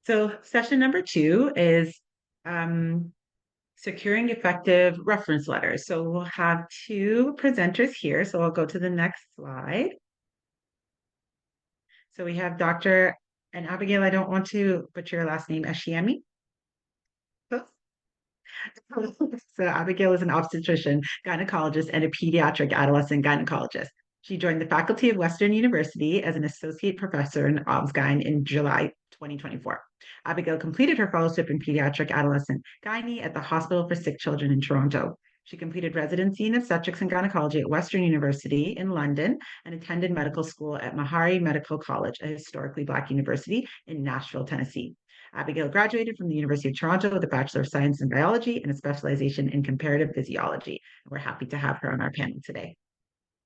So session number 2 is securing effective reference letters. So we'll have 2 presenters here. So I'll go to the next slide. So we have Dr. and Abigail, I don't want to butcher your last name, Iseyemi. So Abigail is an obstetrician, gynecologist, and a pediatric adolescent gynecologist. She joined the faculty of Western University as an associate professor in obs-gyn in July 2024. Abigail completed her fellowship in pediatric adolescent gynae at the Hospital for Sick Children in Toronto. She completed residency in obstetrics and gynecology at Western University in London and attended medical school at Meharry Medical College, a historically Black university in Nashville, Tennessee. Abigail graduated from the University of Toronto with a Bachelor of Science in Biology and a specialization in comparative physiology. We're happy to have her on our panel today.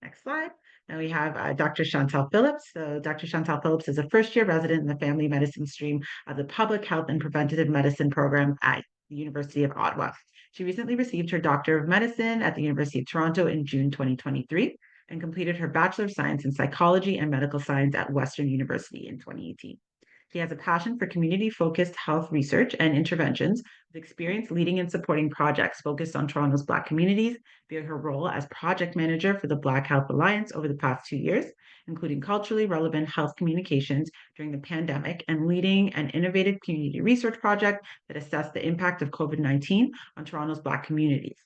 Next slide. Now we have Dr. Chantal Phillips. So Dr. Chantal Phillips is a first-year resident in the family medicine stream of the Public Health and Preventative Medicine program at the University of Ottawa. She recently received her Doctor of Medicine at the University of Toronto in June 2023 and completed her Bachelor of Science in Psychology and Medical Science at Western University in 2018. She has a passion for community-focused health research and interventions, with experience leading and supporting projects focused on Toronto's Black communities via her role as project manager for the Black Health Alliance over the past 2 years, including culturally relevant health communications during the pandemic and leading an innovative community research project that assessed the impact of COVID-19 on Toronto's Black communities.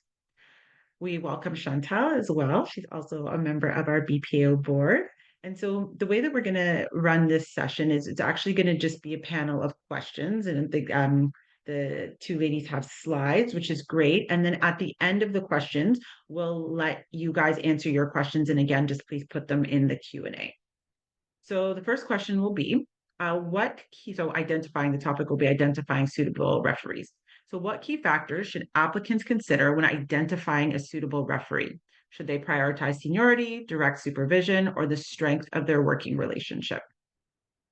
We welcome Chantal as well. She's also a member of our BPO board. And so the way that we're going to run this session is it's actually going to just be a panel of questions. And the 2 ladies have slides, which is great. And then at the end of the questions, we'll let you guys answer your questions. And again, just please put them in the Q&A. So the first question will be, identifying the topic will be identifying suitable referees. So what key factors should applicants consider when identifying a suitable referee? Should they prioritize seniority, direct supervision, or the strength of their working relationship?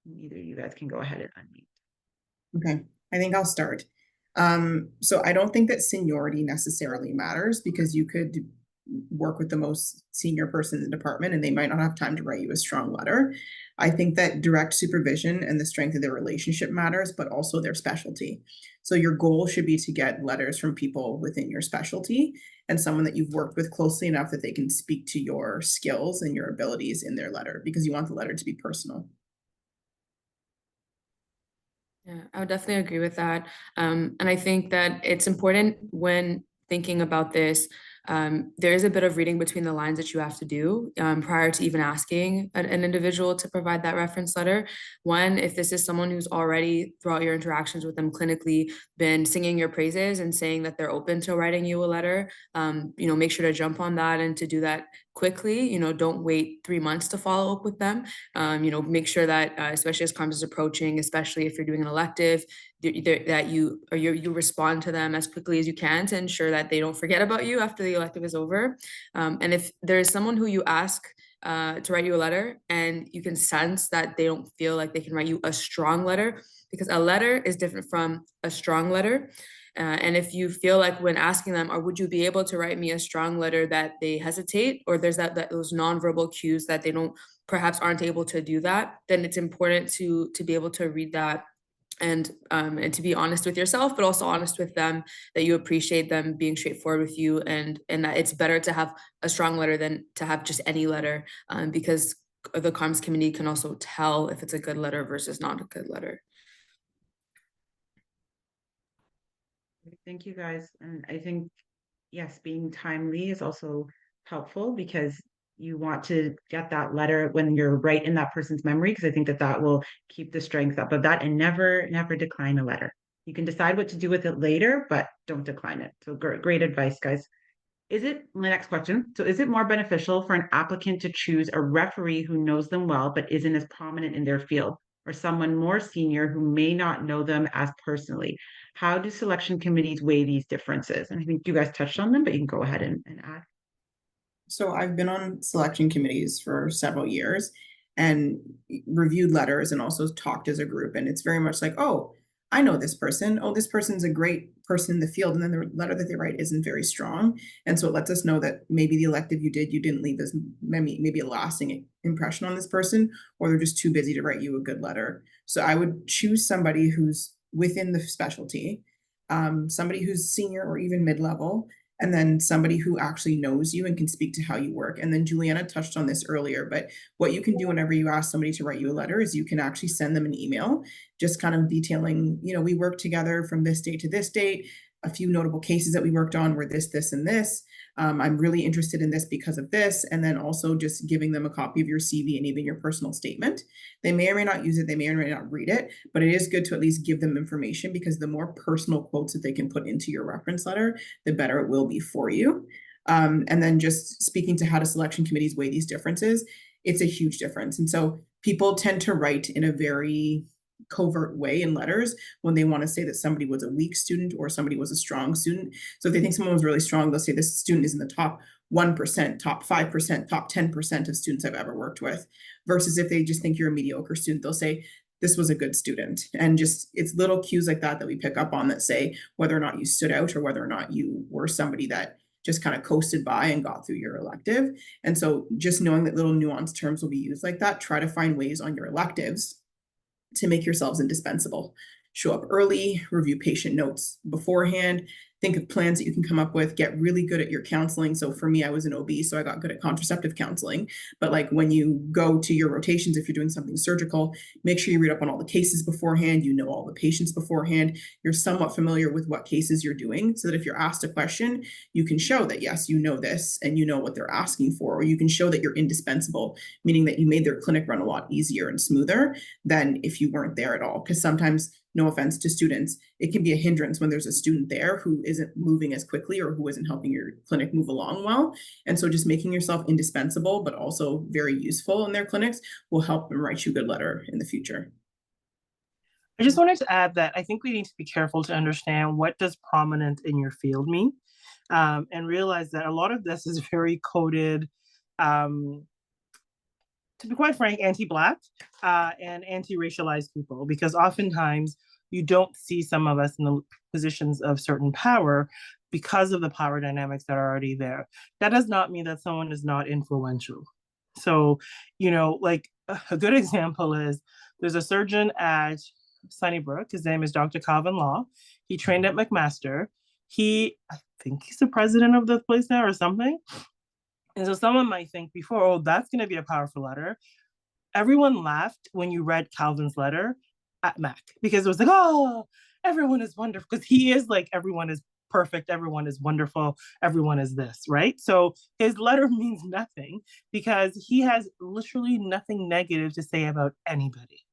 Either of you guys can go ahead and unmute. Okay, I think I'll start. So I don't think that seniority necessarily matters because you could work with the most senior person in the department and they might not have time to write you a strong letter. I think that direct supervision and the strength of their relationship matters, but also their specialty. So your goal should be to get letters from people within your specialty and someone that you've worked with closely enough that they can speak to your skills and your abilities in their letter because you want the letter to be personal. Yeah, I would definitely agree with that. And I think that it's important when thinking about this, there is a bit of reading between the lines that you have to do prior to even asking an individual to provide that reference letter. One, if this is someone who's already throughout your interactions with them clinically been singing your praises and saying that they're open to writing you a letter, make sure to jump on that and to do that quickly. Don't wait 3 months to follow up with them. Make sure that, especially as CARMs is approaching, especially if you're doing an elective, that you respond to them as quickly as you can to ensure that they don't forget about you after the elective is over. And if there is someone who you ask to write you a letter and you can sense that they don't feel like they can write you a strong letter, because a letter is different from a strong letter. And if you feel like when asking them, or would you be able to write me a strong letter, that they hesitate, or there's that those nonverbal cues that they perhaps aren't able to do that, then it's important to be able to read that and to be honest with yourself, but also honest with them, that you appreciate them being straightforward with you, and that it's better to have a strong letter than to have just any letter, because the CARMs committee can also tell if it's a good letter versus not a good letter. Thank you guys. And I think, yes, being timely is also helpful because you want to get that letter when you're right in that person's memory, because I think that will keep the strength up of that, and never decline a letter. You can decide what to do with it later, but don't decline it. So great advice, guys. My next question. So is it more beneficial for an applicant to choose a referee who knows them well, but isn't as prominent in their field, or someone more senior who may not know them as personally? How do selection committees weigh these differences? And I think you guys touched on them, but you can go ahead and add. So I've been on selection committees for several years and reviewed letters and also talked as a group. And it's very much like, oh, I know this person. Oh, this person's a great person in the field. And then the letter that they write isn't very strong. And so it lets us know that maybe the elective you didn't leave as maybe a lasting impression on this person, or they're just too busy to write you a good letter. So I would choose somebody who's within the specialty, somebody who's senior or even mid-level, and then somebody who actually knows you and can speak to how you work. And then Juliana touched on this earlier, but what you can do whenever you ask somebody to write you a letter is you can actually send them an email, just kind of detailing, we worked together from this date to this date. A few notable cases that we worked on were this, this, and this. I'm really interested in this because of this. And then also just giving them a copy of your CV and even your personal statement. They may or may not use it. They may or may not read it, but it is good to at least give them information, because the more personal quotes that they can put into your reference letter, the better it will be for you. And then just speaking to how do selection committees weigh these differences, it's a huge difference. And so people tend to write in a very covert way in letters when they want to say that somebody was a weak student or somebody was a strong student. So if they think someone was really strong, they'll say this student is in the top 1%, top 5%, top 10% of students I've ever worked with. Versus if they just think you're a mediocre student, they'll say this was a good student. And just it's little cues like that we pick up on that say whether or not you stood out or whether or not you were somebody that just kind of coasted by and got through your elective. And so just knowing that little nuanced terms will be used like that, try to find ways on your electives to make yourselves indispensable. Show up early, review patient notes beforehand, think of plans that you can come up with, get really good at your counseling. So for me, I was an OB, so I got good at contraceptive counseling. But like when you go to your rotations, if you're doing something surgical, make sure you read up on all the cases beforehand, you know all the patients beforehand, you're somewhat familiar with what cases you're doing, so that if you're asked a question, you can show that, yes, you know this and you know what they're asking for, or you can show that you're indispensable, meaning that you made their clinic run a lot easier and smoother than if you weren't there at all. Because sometimes, no offense to students, it can be a hindrance when there's a student there who isn't moving as quickly or who isn't helping your clinic move along well. And so just making yourself indispensable, but also very useful in their clinics will help them write you a good letter in the future. I just wanted to add that I think we need to be careful to understand what does prominent in your field mean, and realize that a lot of this is very coded, to be quite frank, anti-Black and anti-racialized people, because oftentimes you don't see some of us in the positions of certain power because of the power dynamics that are already there. That does not mean that someone is not influential. So, like a good example is there's a surgeon at Sunnybrook. His name is Dr. Calvin Law. He trained at McMaster. I think he's the president of the place now or something. And so someone might think before, oh, that's going to be a powerful letter. Everyone laughed when you read Calvin's letter at Mac, because it was like, oh, everyone is wonderful. Because he is like, everyone is perfect, everyone is wonderful, everyone is this, right? So his letter means nothing because he has literally nothing negative to say about anybody.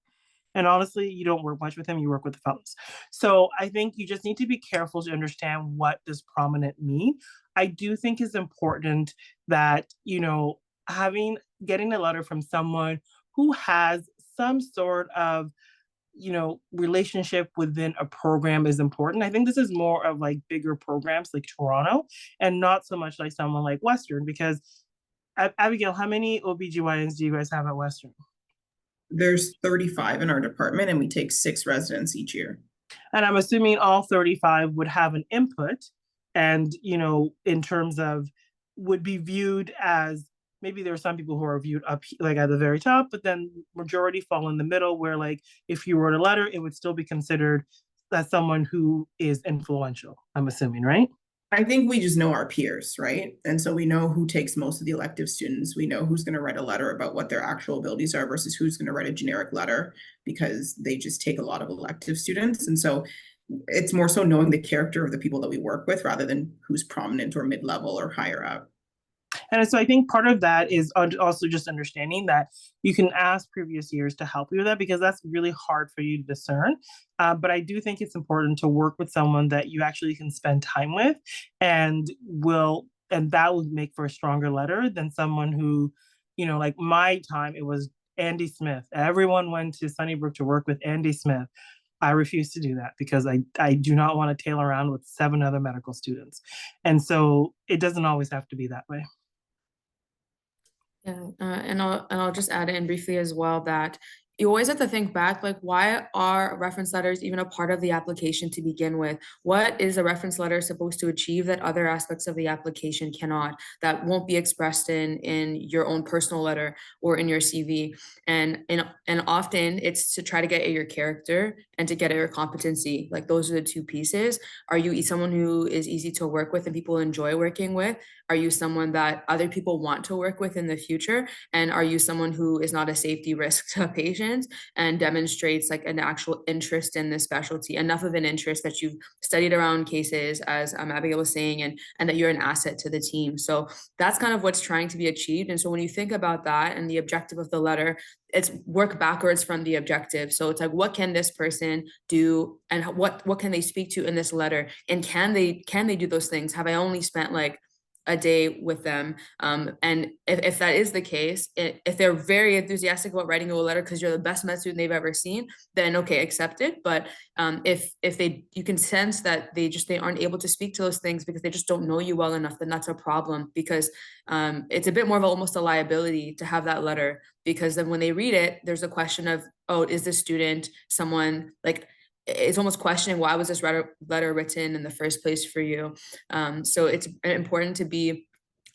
And honestly, you don't work much with him, you work with the fellows. So I think you just need to be careful to understand what does prominent mean. I do think it's important that, getting a letter from someone who has some sort of, relationship within a program is important. I think this is more of like bigger programs like Toronto and not so much like someone like Western, because Abigail, how many OBGYNs do you guys have at Western? There's 35 in our department and we take 6 residents each year. And I'm assuming all 35 would have an input and, in terms of would be viewed as, maybe there are some people who are viewed up like at the very top, but then majority fall in the middle where like if you wrote a letter, it would still be considered as someone who is influential, I'm assuming, right? I think we just know our peers, right? And so we know who takes most of the elective students. We know who's going to write a letter about what their actual abilities are versus who's going to write a generic letter because they just take a lot of elective students. And so it's more so knowing the character of the people that we work with rather than who's prominent or mid-level or higher up. And so I think part of that is also just understanding that you can ask previous years to help you with that, because that's really hard for you to discern. But I do think it's important to work with someone that you actually can spend time with and that would make for a stronger letter than someone who, like my time, it was Andy Smith. Everyone went to Sunnybrook to work with Andy Smith. I refuse to do that because I do not want to tail around with 7 other medical students. And so it doesn't always have to be that way. Yeah, and I'll just add in briefly as well that you always have to think back, like, why are reference letters even a part of the application to begin with? What is a reference letter supposed to achieve that other aspects of the application cannot, that won't be expressed in your own personal letter or in your CV? And often it's to try to get at your character and to get at your competency. Like, those are the two pieces. Are you someone who is easy to work with and people enjoy working with? Are you someone that other people want to work with in the future? And are you someone who is not a safety risk to patients and demonstrates like an actual interest in this specialty, enough of an interest that you've studied around cases, as Abigail was saying, and that you're an asset to the team? So that's kind of what's trying to be achieved. And so when you think about that and the objective of the letter, it's work backwards from the objective. So it's like, what can this person do, and what can they speak to in this letter? And can they do those things? Have I only spent like a day with them? And if that is the case, if they're very enthusiastic about writing you a letter because you're the best med student they've ever seen, then okay, accept it. But if you can sense that they aren't able to speak to those things because they just don't know you well enough, then that's a problem, because it's a bit more of almost a liability to have that letter, because then when they read it, there's a question of, oh, is this student someone like, it's almost questioning, why was this letter written in the first place for you? So it's important to be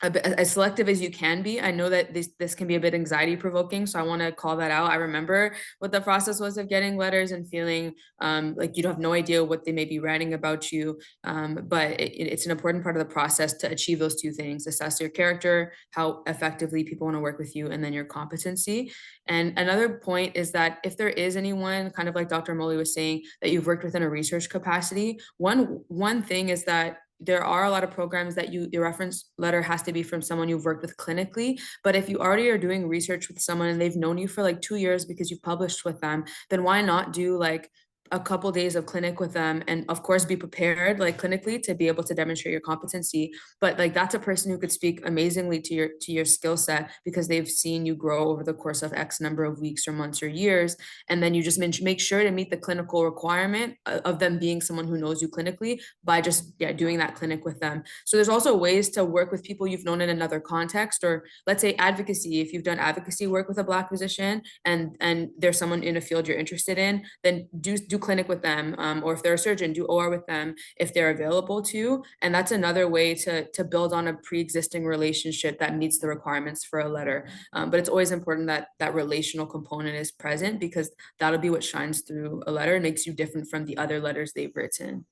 as selective as you can be. I know that this can be a bit anxiety provoking, so I want to call that out. I remember what the process was of getting letters and feeling like you have no idea what they may be writing about you. But it's an important part of the process to achieve those two things: assess your character, how effectively people want to work with you, and then your competency. And another point is that if there is anyone, kind of like Dr. Molly was saying, that you've worked with in a research capacity, one thing is that there are a lot of programs that your reference letter has to be from someone you've worked with clinically. But if you already are doing research with someone and they've known you for like 2 years because you've published with them, then why not do like a couple days of clinic with them, and of course be prepared like clinically to be able to demonstrate your competency. But like, that's a person who could speak amazingly to your skill set because they've seen you grow over the course of X number of weeks or months or years. And then you just make sure to meet the clinical requirement of them being someone who knows you clinically by just doing that clinic with them. So there's also ways to work with people you've known in another context, or let's say advocacy. If you've done advocacy work with a Black physician and there's someone in a field you're interested in, then do clinic with them, or if they're a surgeon, do OR with them if they're available to. And that's another way to build on a pre-existing relationship that meets the requirements for a letter. But it's always important that that relational component is present, because that'll be what shines through a letter and makes you different from the other letters they've written.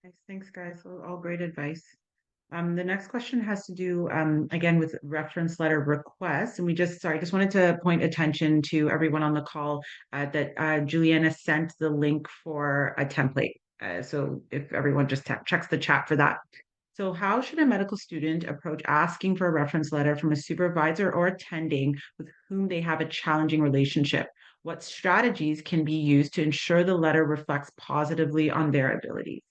Nice. Thanks, guys. All great advice. The next question has to do, again, with reference letter requests. And I just wanted to point attention to everyone on the call that Juliana sent the link for a template. So if everyone just checks the chat for that. So how should a medical student approach asking for a reference letter from a supervisor or attending with whom they have a challenging relationship? What strategies can be used to ensure the letter reflects positively on their abilities?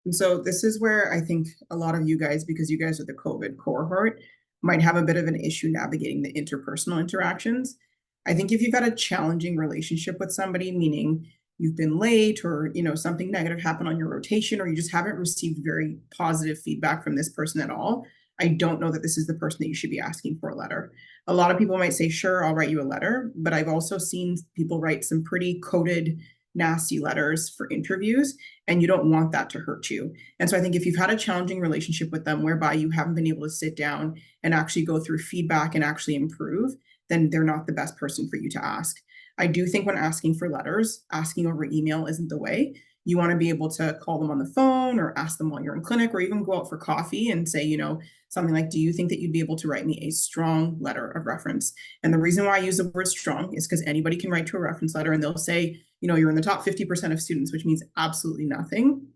And so this is where I think a lot of you guys, because you guys are the COVID cohort, might have a bit of an issue navigating the interpersonal interactions. I think if you've had a challenging relationship with somebody, meaning you've been late, or something negative happened on your rotation, or you just haven't received very positive feedback from this person at all, I don't know that this is the person that you should be asking for a letter. A lot of people might say, sure, I'll write you a letter, but I've also seen people write some pretty coded, nasty letters for interviews, and you don't want that to hurt you. And so I think if you've had a challenging relationship with them whereby you haven't been able to sit down and actually go through feedback and actually improve, then they're not the best person for you to ask. I do think when asking for letters, asking over email isn't the way. You want to be able to call them on the phone or ask them while you're in clinic, or even go out for coffee and say, something like, do you think that you'd be able to write me a strong letter of reference? And the reason why I use the word strong is because anybody can write to a reference letter and they'll say, you're in the top 50% of students, which means absolutely nothing.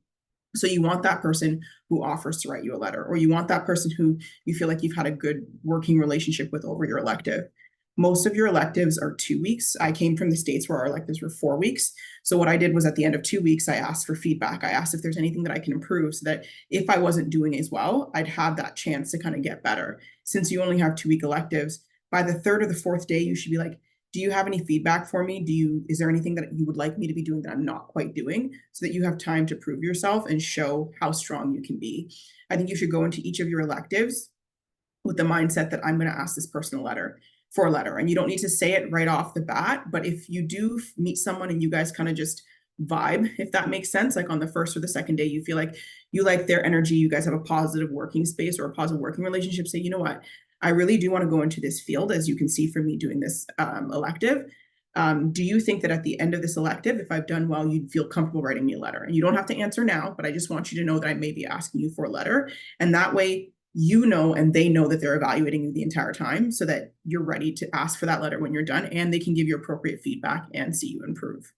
So you want that person who offers to write you a letter, or you want that person who you feel like you've had a good working relationship with over your elective. Most of your electives are 2 weeks. I came from the States where our electives were 4 weeks. So what I did was at the end of 2 weeks, I asked for feedback. I asked if there's anything that I can improve so that if I wasn't doing as well, I'd have that chance to kind of get better. Since you only have 2-week electives, by the third or the fourth day, you should be like, do you have any feedback for me? Is there anything that you would like me to be doing that I'm not quite doing, so that you have time to prove yourself and show how strong you can be? I think you should go into each of your electives with the mindset that I'm going to ask this person for a letter. And you don't need to say it right off the bat, but if you do meet someone and you guys kind of just vibe, if that makes sense, like on the first or the second day, you feel like you like their energy, you guys have a positive working space or a positive working relationship, say, you know what, I really do want to go into this field, as you can see from me doing this elective. Do you think that at the end of this elective, if I've done well, you'd feel comfortable writing me a letter? And you don't have to answer now, but I just want you to know that I may be asking you for a letter. And that way, you know, and they know that they're evaluating you the entire time, so that you're ready to ask for that letter when you're done, and they can give you appropriate feedback and see you improve.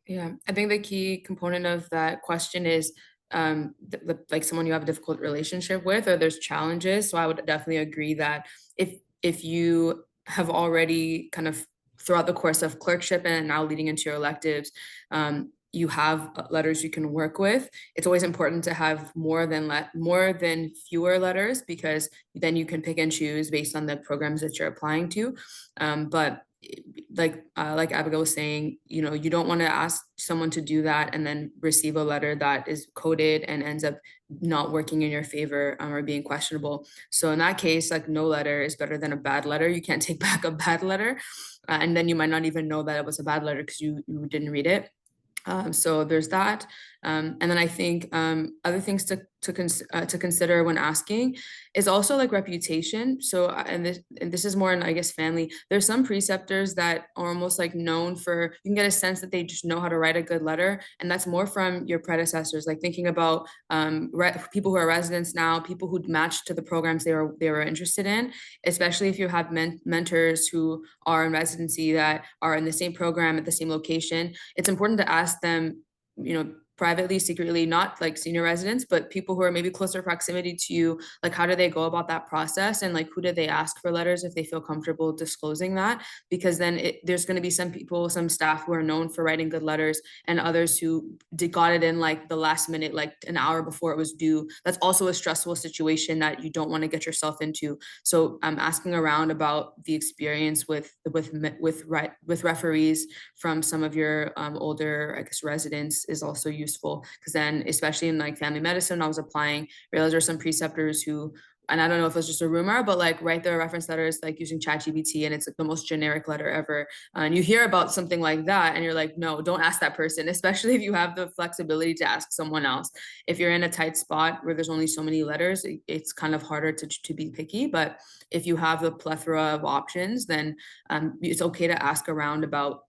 Yeah, I think the key component of that question is like someone you have a difficult relationship with, or there's challenges. So I would definitely agree that if you have already kind of throughout the course of clerkship and now leading into your electives, you have letters you can work with. It's always important to have more than fewer letters, because then you can pick and choose based on the programs that you're applying to. But like Abigail was saying, you know, you don't want to ask someone to do that and then receive a letter that is coded and ends up not working in your favor, or being questionable. So in that case, like, no letter is better than a bad letter. You can't take back a bad letter, and then you might not even know that it was a bad letter because you didn't read it. So there's that. And then I think other things to consider when asking is also like reputation. So and this is more in, I guess, family. There's some preceptors that are almost like known for, you can get a sense that they just know how to write a good letter, and that's more from your predecessors. Like thinking about people who are residents now, people who match to the programs they were interested in, especially if you have mentors who are in residency that are in the same program at the same location. It's important to ask them, you know, privately, secretly, not like senior residents, but people who are maybe closer proximity to you, like how do they go about that process, and like who do they ask for letters if they feel comfortable disclosing that? Because then there's going to be some people, some staff who are known for writing good letters, and others who got it in like the last minute, like an hour before it was due. That's also a stressful situation that you don't want to get yourself into. So I'm asking around about the experience with referees from some of your older, I guess, residents is also useful, because then, especially in like family medicine, I was applying, realized there are some preceptors who, and I don't know if it's just a rumor, but like write their reference letters like using ChatGPT, and it's like the most generic letter ever. And you hear about something like that and you're like, no, don't ask that person, especially if you have the flexibility to ask someone else. If you're in a tight spot where there's only so many letters, it's kind of harder to be picky. But if you have the plethora of options, then it's okay to ask around about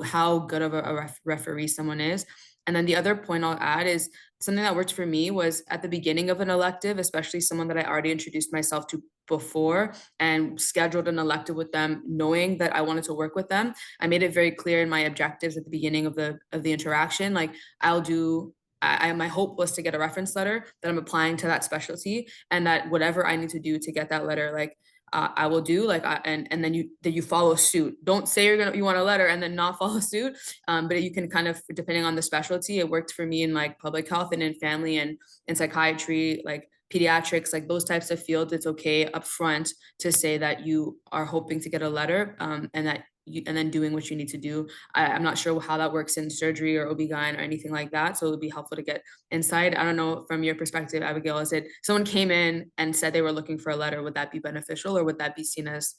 how good of a referee someone is. And then the other point I'll add is something that worked for me was at the beginning of an elective, especially someone that I already introduced myself to before and scheduled an elective with them, knowing that I wanted to work with them. I made it very clear in my objectives at the beginning of the interaction, like my hope was to get a reference letter that I'm applying to that specialty, and that whatever I need to do to get that letter, like I will do, like, and then you follow suit. Don't say you want a letter and then not follow suit. But you can kind of, depending on the specialty, it worked for me in like public health and in family and in psychiatry, like pediatrics, like those types of fields. It's okay upfront to say that you are hoping to get a letter, and then doing what you need to do. I'm not sure how that works in surgery or OB-GYN or anything like that. So it would be helpful to get insight. I don't know, from your perspective, Abigail, is it someone came in and said they were looking for a letter, would that be beneficial, or would that be seen as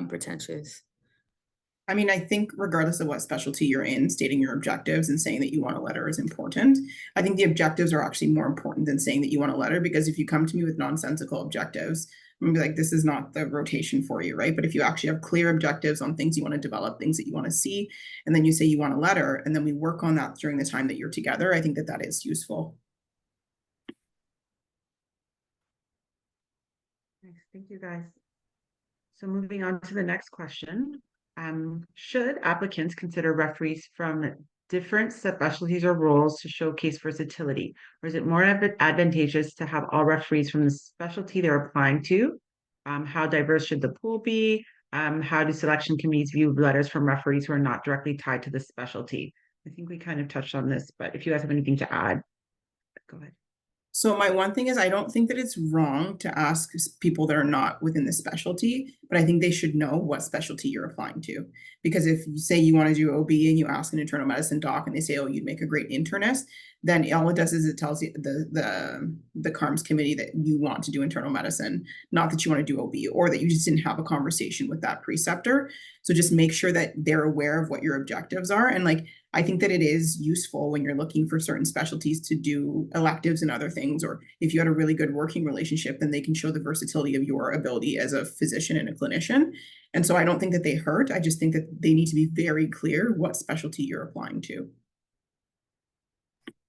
pretentious? I mean, I think regardless of what specialty you're in, stating your objectives and saying that you want a letter is important. I think the objectives are actually more important than saying that you want a letter, because if you come to me with nonsensical objectives, I'm gonna be like, this is not the rotation for you, right? But if you actually have clear objectives on things you want to develop, things that you want to see, and then you say you want a letter, and then we work on that during the time that you're together, I think that that is useful. Nice. Thank you, guys. So moving on to the next question. Should applicants consider referees from different specialties or roles to showcase versatility, or is it more advantageous to have all referees from the specialty they're applying to? How diverse should the pool be? How do selection committees view letters from referees who are not directly tied to the specialty? I think we kind of touched on this, but if you guys have anything to add, go ahead. So my one thing is, I don't think that it's wrong to ask people that are not within the specialty, but I think they should know what specialty you're applying to. Because if you say you want to do OB and you ask an internal medicine doc and they say, oh, you'd make a great internist, then all it does is it tells you the CARMs committee that you want to do internal medicine, not that you want to do OB, or that you just didn't have a conversation with that preceptor. So just make sure that they're aware of what your objectives are. And like, I think that it is useful when you're looking for certain specialties to do electives and other things, or if you had a really good working relationship, then they can show the versatility of your ability as a physician and a clinician. And so I don't think that they hurt. I just think that they need to be very clear what specialty you're applying to.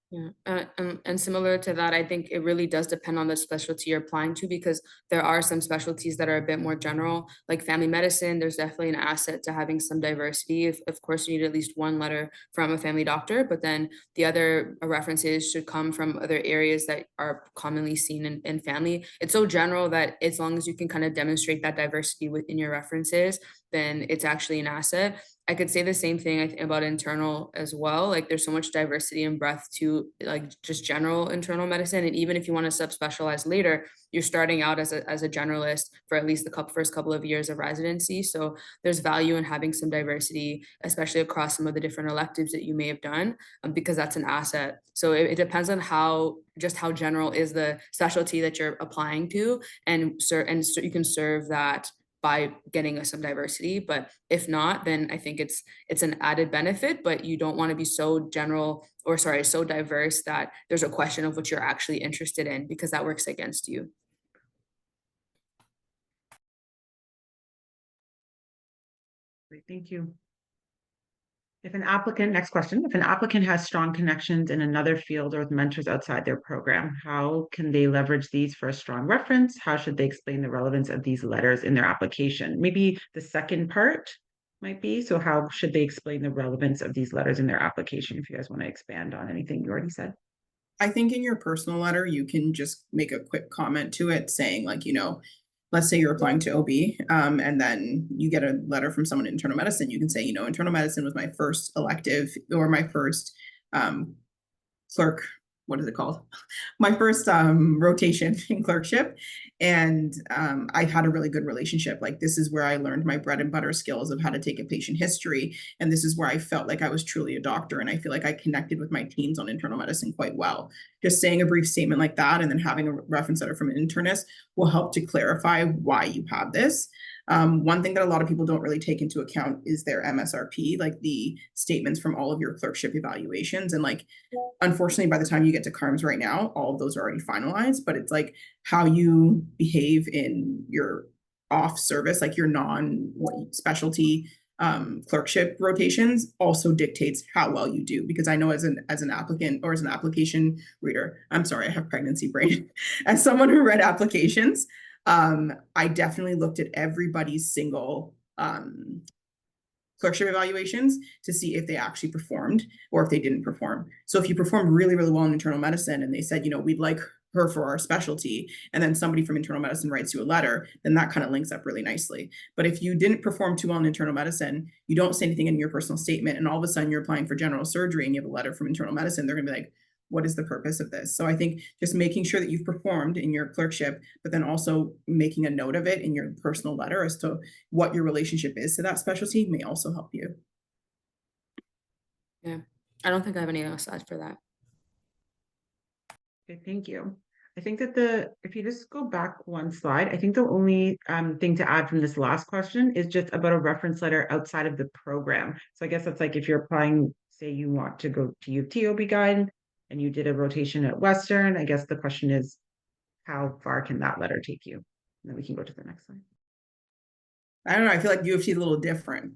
Yeah, and similar to that, I think it really does depend on the specialty you're applying to, because there are some specialties that are a bit more general, like family medicine. There's definitely an asset to having some diversity. If, of course, you need at least one letter from a family doctor, but then the other references should come from other areas that are commonly seen in family. It's so general that as long as you can kind of demonstrate that diversity within your references, then it's actually an asset. I could say the same thing I think about internal as well. Like there's so much diversity and breadth to like just general internal medicine. And even if you want to subspecialize later, you're starting out as a generalist for at least the first couple of years of residency. So there's value in having some diversity, especially across some of the different electives that you may have done, because that's an asset. So it depends on how general is the specialty that you're applying to, and so you can serve that by getting us some diversity. But if not, then I think it's an added benefit, but you don't want to be so general, or sorry, so diverse that there's a question of what you're actually interested in, because that works against you. Great, thank you. Next question, if an applicant has strong connections in another field or with mentors outside their program, how can they leverage these for a strong reference? How should they explain the relevance of these letters in their application? Maybe the second part might be, so how should they explain the relevance of these letters in their application? If you guys want to expand on anything you already said. I think in your personal letter, you can just make a quick comment to it saying like, let's say you're applying to OB, and then you get a letter from someone in internal medicine. You can say, internal medicine was my first elective, or my first clerk, what is it called? My first rotation in clerkship. And I had a really good relationship. Like, this is where I learned my bread and butter skills of how to take a patient history. And this is where I felt like I was truly a doctor. And I feel like I connected with my teams on internal medicine quite well. Just saying a brief statement like that, and then having a reference letter from an internist will help to clarify why you have this. One thing that a lot of people don't really take into account is their MSRP, like the statements from all of your clerkship evaluations. And like, unfortunately, by the time you get to CARMs right now, all of those are already finalized, but it's like how you behave in your off service, like your non-specialty clerkship rotations also dictates how well you do. Because I know as an applicant, or as an application reader, I'm sorry, I have pregnancy brain. As someone who read applications, I definitely looked at everybody's single clerkship evaluations to see if they actually performed or if they didn't perform. So if you performed really, really well in internal medicine and they said, we'd like her for our specialty, and then somebody from internal medicine writes you a letter, then that kind of links up really nicely. But if you didn't perform too well in internal medicine, you don't say anything in your personal statement, and all of a sudden you're applying for general surgery and you have a letter from internal medicine, they're gonna be like, what is the purpose of this? So I think just making sure that you've performed in your clerkship, but then also making a note of it in your personal letter as to what your relationship is to that specialty may also help you. Yeah, I don't think I have any else to add for that. Okay, thank you. I think that if you just go back one slide, I think the only thing to add from this last question is just about a reference letter outside of the program. So I guess that's like if you're applying, say you want to go to U of T OB-GYN and you did a rotation at Western, I guess the question is, how far can that letter take you? And then we can go to the next slide. I don't know. I feel like U of T is a little different.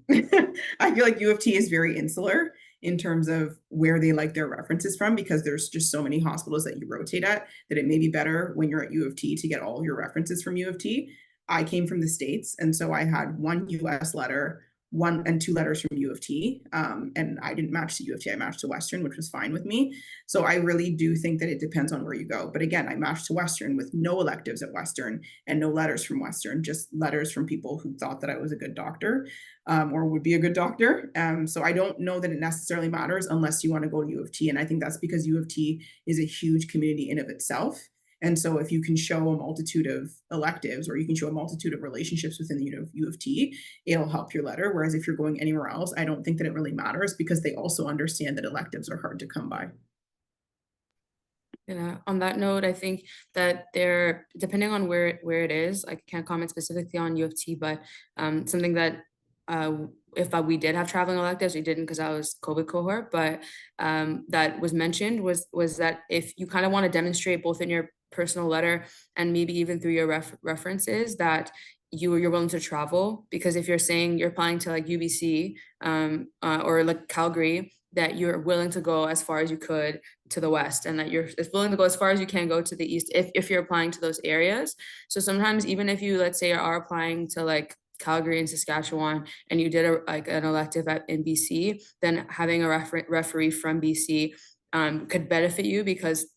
I feel like U of T is very insular in terms of where they like their references from, because there's just so many hospitals that you rotate at that it may be better when you're at U of T to get all your references from U of T. I came from the States, and so I had one US letter, 1 and 2 letters from U of T. And I didn't match to U of T, I matched to Western, which was fine with me. So I really do think that it depends on where you go. But again, I matched to Western with no electives at Western and no letters from Western, just letters from people who thought that I was a good doctor, or would be a good doctor. So I don't know that it necessarily matters unless you want to go to U of T. And I think that's because U of T is a huge community in of itself. And so if you can show a multitude of electives, or you can show a multitude of relationships within the U of T, it'll help your letter. Whereas if you're going anywhere else, I don't think that it really matters, because they also understand that electives are hard to come by. Yeah, on that note, I think that there, depending on where it is, I can't comment specifically on U of T, but something that if we did have traveling electives, we didn't because I was COVID cohort, but that was mentioned was that if you kind of want to demonstrate both in your personal letter and maybe even through your references that you're willing to travel, because if you're saying you're applying to like UBC or like Calgary, that you're willing to go as far as you could to the west, and that you're willing to go as far as you can go to the east if you're applying to those areas. So sometimes even if you, let's say, are applying to like Calgary and Saskatchewan, and you did an elective in BC, then having a referee from BC could benefit you, because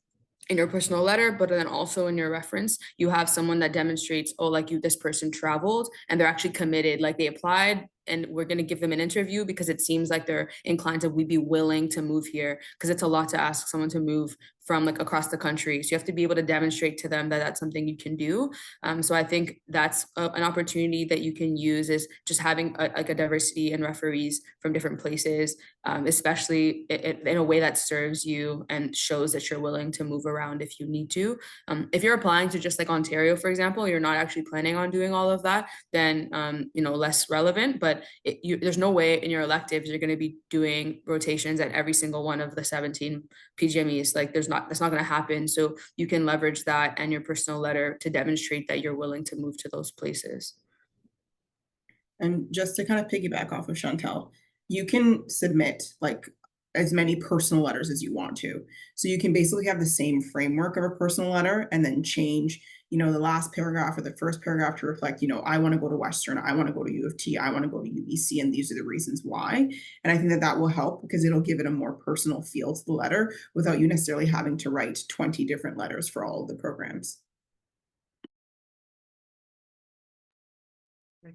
in your personal letter, but then also in your reference, you have someone that demonstrates, oh, like this person traveled and they're actually committed, like they applied, and we're going to give them an interview because it seems like they're inclined to be willing to move here, because it's a lot to ask someone to move from like across the country. So you have to be able to demonstrate to them that that's something you can do. So I think that's an opportunity that you can use, is just having like a diversity in referees from different places, especially in a way that serves you and shows that you're willing to move around if you need to. If you're applying to just like Ontario, for example, you're not actually planning on doing all of that, then less relevant. But there's no way in your electives you're going to be doing rotations at every single one of the 17 PGMEs. Like that's not going to happen. So you can leverage that and your personal letter to demonstrate that you're willing to move to those places. And just to kind of piggyback off of Chantal, you can submit like as many personal letters as you want to. So you can basically have the same framework of a personal letter and then change, the last paragraph or the first paragraph to reflect, I want to go to Western, I want to go to U of T, I want to go to UBC, and these are the reasons why. And I think that will help, because it'll give it a more personal feel to the letter without you necessarily having to write 20 different letters for all of the programs.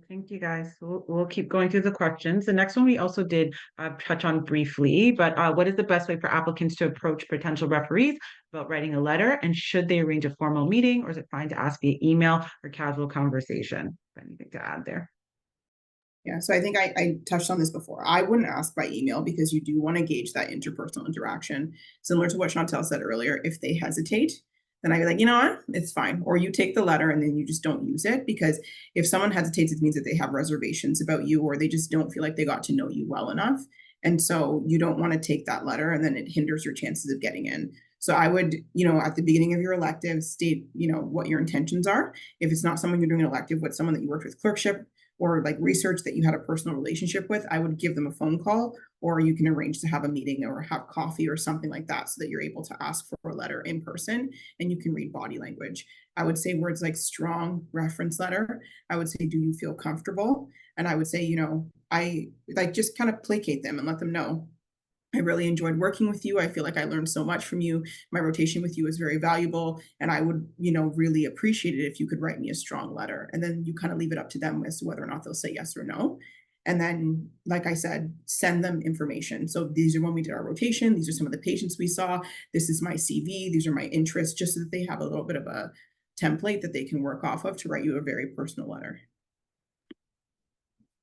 Thank you, guys. We'll keep going through the questions. The next one we also did touch on briefly, but what is the best way for applicants to approach potential referees about writing a letter? And should they arrange a formal meeting, or is it fine to ask via email or casual conversation? Anything to add there? Yeah, so I think I touched on this before. I wouldn't ask by email, because you do want to gauge that interpersonal interaction. Similar to what Chantal said earlier, if they hesitate, then I'd be like, you know what, it's fine. Or you take the letter and then you just don't use it, because if someone hesitates, it means that they have reservations about you, or they just don't feel like they got to know you well enough. And so you don't want to take that letter, and then it hinders your chances of getting in. So I would, at the beginning of your elective, state, what your intentions are. If it's not someone you're doing an elective with, someone that you worked with clerkship, or like research that you had a personal relationship with, I would give them a phone call, or you can arrange to have a meeting or have coffee or something like that, so that you're able to ask for a letter in person and you can read body language. I would say words like strong reference letter. I would say, do you feel comfortable? And I would say, I like just kind of placate them and let them know, I really enjoyed working with you. I feel like I learned so much from you. My rotation with you is very valuable. And I would, really appreciate it if you could write me a strong letter. And then you kind of leave it up to them as to whether or not they'll say yes or no. And then, like I said, send them information. So these are when we did our rotation. These are some of the patients we saw. This is my CV. These are my interests, just so that they have a little bit of a template that they can work off of to write you a very personal letter.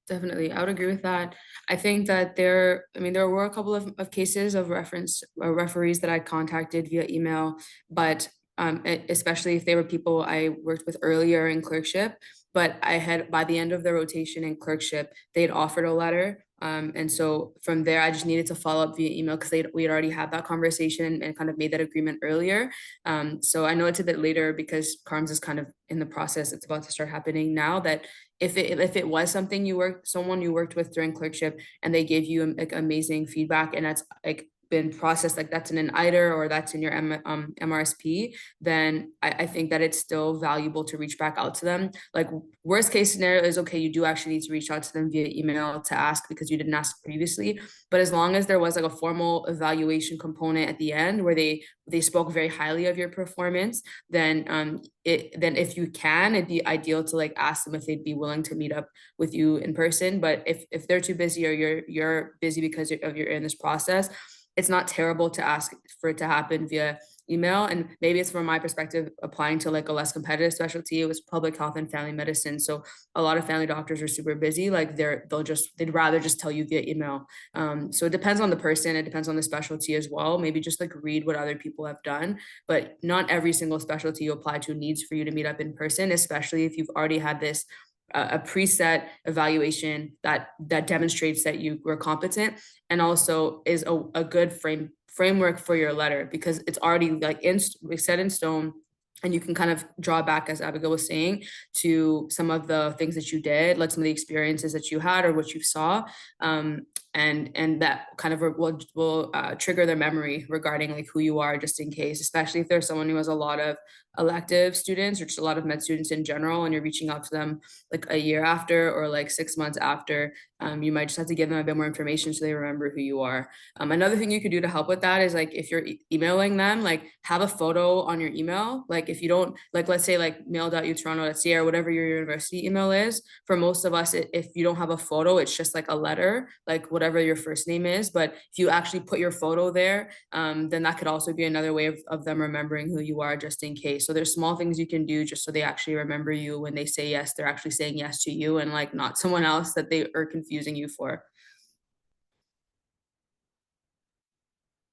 Definitely, I would agree with that. I think that there were a couple of cases of referees that I contacted via email, but especially if they were people I worked with earlier in clerkship, but by the end of the rotation in clerkship, they had offered a letter. And so from there, I just needed to follow up via email, because we had already had that conversation and kind of made that agreement earlier. So I know it's a bit later, because CARMs is kind of in the process. It's about to start happening now. That if it was someone you worked with during clerkship and they gave you like amazing feedback, and that's like been processed, like that's in an ITER or that's in your MRSP, then I think that it's still valuable to reach back out to them. Like worst case scenario is, okay, you do actually need to reach out to them via email to ask because you didn't ask previously. But as long as there was like a formal evaluation component at the end where they spoke very highly of your performance, then then if you can, it'd be ideal to like ask them if they'd be willing to meet up with you in person. But if they're too busy or you're busy because you're in this process, it's not terrible to ask for it to happen via email. And maybe it's from my perspective applying to like a less competitive specialty. It was public health and family medicine, so a lot of family doctors are super busy. Like they'd rather just tell you via email. So it depends on the person, it depends on the specialty as well. Maybe just like read what other people have done, but not every single specialty you apply to needs for you to meet up in person, especially if you've already had this a preset evaluation that demonstrates that you were competent, and also is a good framework for your letter, because it's already like set in stone, and you can kind of draw back, as Abigail was saying, to some of the things that you did, like some of the experiences that you had or what you saw, and that kind of will trigger their memory regarding like who you are, just in case, especially if there's someone who has a lot of elective students or just a lot of med students in general, and you're reaching out to them like a year after or like 6 months after. You might just have to give them a bit more information so they remember who you are. Another thing you could do to help with that is, like, if you're emailing them, like have a photo on your email. Like if you don't, like, let's say like mail.utoronto.ca or whatever your university email is. For most of us, if you don't have a photo, it's just like a letter, like whatever your first name is. But if you actually put your photo there, then that could also be another way of them remembering who you are, just in case. So there's small things you can do just so they actually remember you. When they say yes, they're actually saying yes to you, and like not someone else that they are confusing you for.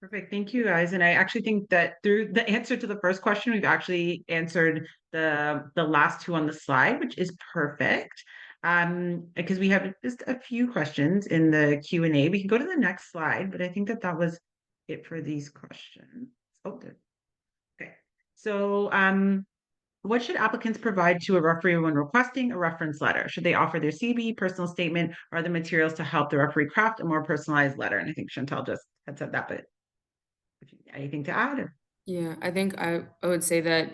Perfect. Thank you, guys. And I actually think that through the answer to the first question, we've actually answered the last two on the slide, which is perfect. Because we have just a few questions in the Q&A. We can go to the next slide, but I think that was it for these questions. Oh, good. Okay. So, what should applicants provide to a referee when requesting a reference letter? Should they offer their CV, personal statement, or other materials to help the referee craft a more personalized letter? And I think Chantal just had said that, but anything to add? Or? Yeah, I think I would say that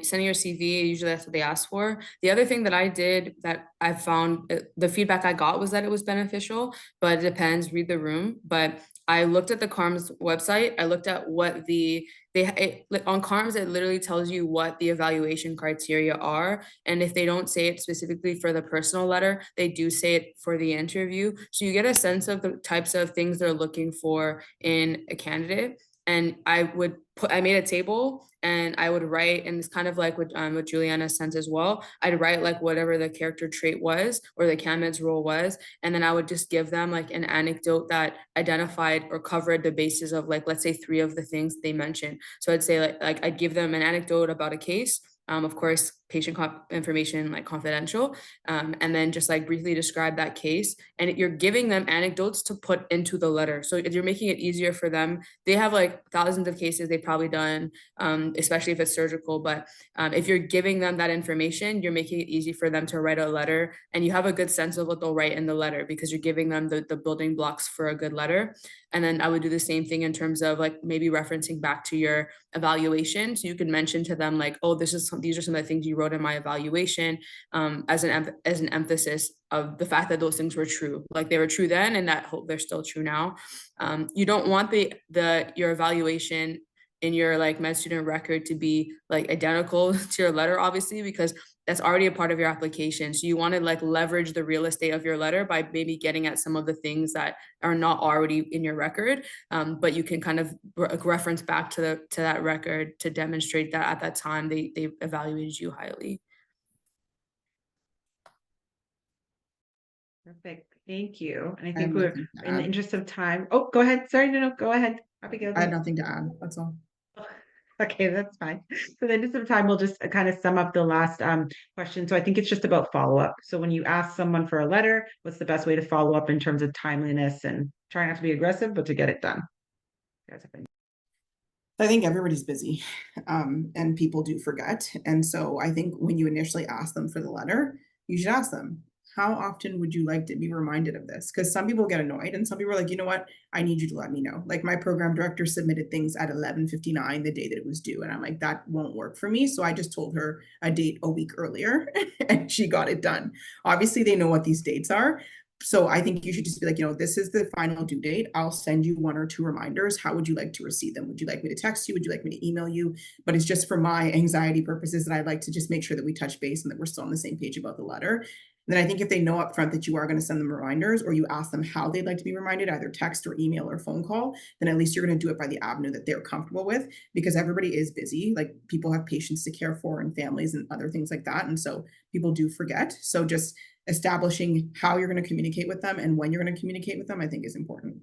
sending your CV, usually that's what they ask for. The other thing that I did that I found, the feedback I got was that it was beneficial, but it depends, read the room. But I looked at the CARMs website. I looked at what on CARMs, it literally tells you what the evaluation criteria are. And if they don't say it specifically for the personal letter, they do say it for the interview. So you get a sense of the types of things they're looking for in a candidate. And I made a table, and I would write, and it's kind of like what Juliana sent as well. I'd write like whatever the character trait was or the candidate's role was. And then I would just give them like an anecdote that identified or covered the basis of, like, let's say 3 of the things they mentioned. So I'd say like I'd give them an anecdote about a case. Of course, patient information, like confidential, and then just like briefly describe that case. And you're giving them anecdotes to put into the letter. So if you're making it easier for them, they have like thousands of cases they've probably done, especially if it's surgical. But if you're giving them that information, you're making it easy for them to write a letter, and you have a good sense of what they'll write in the letter because you're giving them the building blocks for a good letter. And then I would do the same thing in terms of like maybe referencing back to your evaluation. So you can mention to them like, oh, these are some of the things you wrote in my evaluation, as an emphasis of the fact that those things were true. Like they were true then, and that hope they're still true now. You don't want your evaluation in your like med student record to be like identical to your letter, obviously, because that's already a part of your application. So you want to like leverage the real estate of your letter by maybe getting at some of the things that are not already in your record, but you can kind of reference back to that record to demonstrate that at that time they evaluated you highly. Perfect. Thank you. And I I think have we're nothing to in the add. interest of time. Oh, go ahead. Sorry, no, go ahead. Abigail. I had nothing to add. That's all. Okay, that's fine. So in the interest of time, we'll just kind of sum up the last question. So I think it's just about follow-up. So when you ask someone for a letter, what's the best way to follow up in terms of timeliness, and try not to be aggressive, but to get it done? I think everybody's busy, and people do forget. And so I think when you initially ask them for the letter, you should ask them, how often would you like to be reminded of this? Because some people get annoyed and some people are like, you know what, I need you to let me know. Like my program director submitted things at 11:59 the day that it was due. And I'm like, that won't work for me. So I just told her a date a week earlier and she got it done. Obviously they know what these dates are. So I think you should just be like, you know, this is the final due date. I'll send you 1 or 2 reminders. How would you like to receive them? Would you like me to text you? Would you like me to email you? But it's just for my anxiety purposes that I'd like to just make sure that we touch base and that we're still on the same page about the letter. Then I think if they know upfront that you are going to send them reminders, or you ask them how they'd like to be reminded, either text or email or phone call, then at least you're going to do it by the avenue that they're comfortable with, because everybody is busy. Like people have patients to care for and families and other things like that. And so people do forget. So just establishing how you're going to communicate with them and when you're going to communicate with them, I think is important.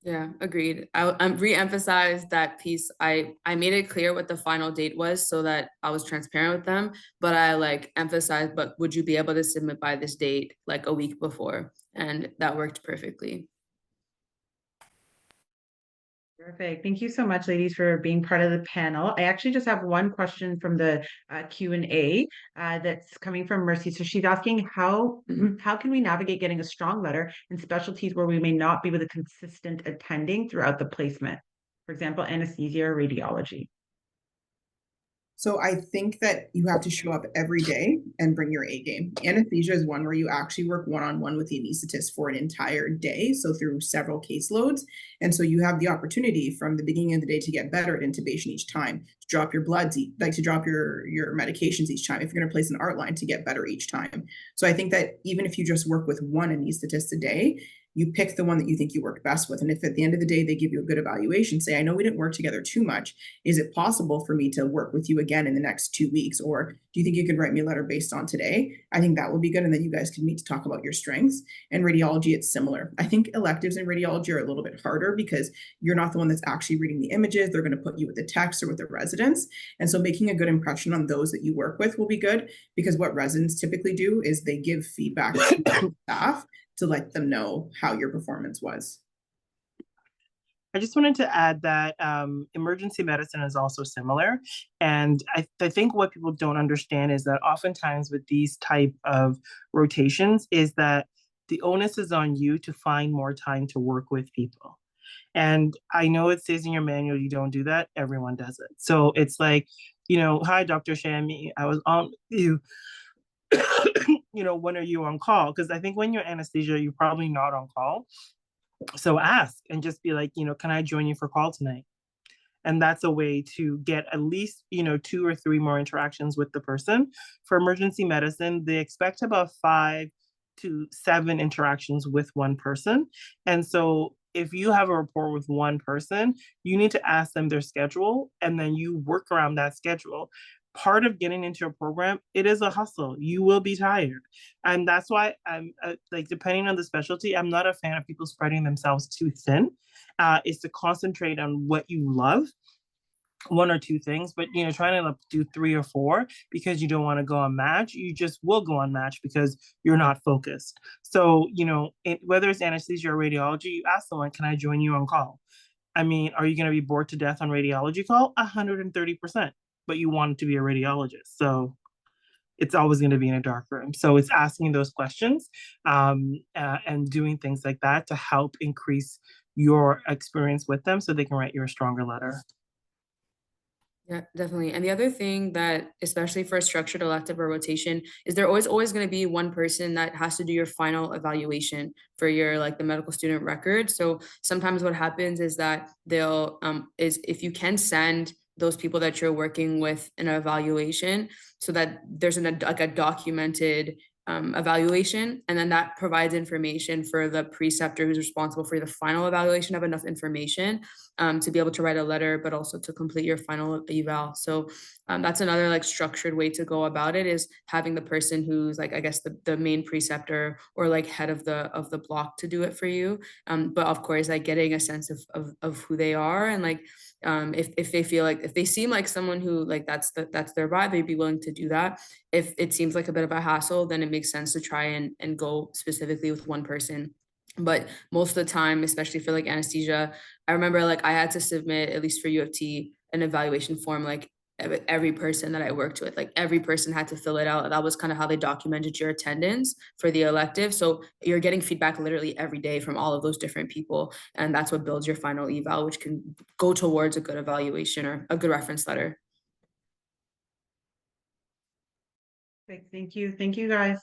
Yeah, agreed. I re-emphasize that piece. I made it clear what the final date was so that I was transparent with them, but I like emphasized, but would you be able to submit by this date, like a week before? And that worked perfectly. Perfect. Thank you so much, ladies, for being part of the panel. I actually just have one question from the Q&A that's coming from Mercy. So she's asking how can we navigate getting a strong letter in specialties where we may not be with a consistent attending throughout the placement? For example, anesthesia or radiology. So I think that you have to show up every day and bring your A game. Anesthesia is one where you actually work one-on-one with the anesthetist for an entire day, so through several caseloads. And so you have the opportunity from the beginning of the day to get better at intubation each time, to drop your bloods, like to drop your medications each time. If you're going to place an art line, to get better each time. So I think that even if you just work with one anesthetist a day, you pick the one that you think you work best with. And if at the end of the day, they give you a good evaluation, say, I know we didn't work together too much. Is it possible for me to work with you again in the next 2 weeks? Or do you think you could write me a letter based on today? I think that would be good. And then you guys can meet to talk about your strengths. And radiology, it's similar. I think electives in radiology are a little bit harder because you're not the one that's actually reading the images. They're going to put you with the techs or with the residents. And so making a good impression on those that you work with will be good, because what residents typically do is they give feedback to staff to let them know how your performance was. I just wanted to add that emergency medicine is also similar. And I think what people don't understand is that oftentimes with these type of rotations is that the onus is on you to find more time to work with people. And I know it says in your manual you don't do that. Everyone does it. So it's like, you know, hi, Dr. Shami, I was on you. You know, when are you on call? Because I think when you're anesthesia, you're probably not on call. So ask and just be like, you know, can I join you for call tonight? And that's a way to get at least, you know, 2 or 3 more interactions with the person. For emergency medicine, they expect about 5 to 7 interactions with one person. And so if you have a rapport with one person, you need to ask them their schedule and then you work around that schedule. Part of getting into your program, it is a hustle. You will be tired. And that's why I'm like, depending on the specialty, I'm not a fan of people spreading themselves too thin. Is to concentrate on what you love, 1 or 2 things, but you know, trying to do 3 or 4 because you don't want to go on match, you just will go on match because you're not focused. So, you know, whether it's anesthesia or radiology, you ask someone, can I join you on call? I mean, are you going to be bored to death on radiology call? 130%, but you want to be a radiologist. So it's always going to be in a dark room. So it's asking those questions and doing things like that to help increase your experience with them so they can write you a stronger letter. Yeah, definitely. And the other thing that, especially for a structured elective or rotation, is there always going to be one person that has to do your final evaluation for your like the medical student record. So sometimes what happens is that they'll is if you can send those people that you're working with an evaluation so that there's like a documented evaluation, and then that provides information for the preceptor who's responsible for the final evaluation, have enough information to be able to write a letter, but also to complete your final eval. So that's another like structured way to go about it, is having the person who's like, I guess the main preceptor or like head of the block to do it for you. But of course, like getting a sense of who they are, and like if they feel like, if they seem like someone who like that's their vibe, they'd be willing to do that. If it seems like a bit of a hassle, then it makes sense to try and go specifically with one person. But most of the time, especially for like anesthesia, I remember like I had to submit, at least for U of T, an evaluation form like every person that I worked with. Like every person had to fill it out. That was kind of how they documented your attendance for the elective. So you're getting feedback literally every day from all of those different people. And that's what builds your final eval, which can go towards a good evaluation or a good reference letter. Thank you. Thank you, guys.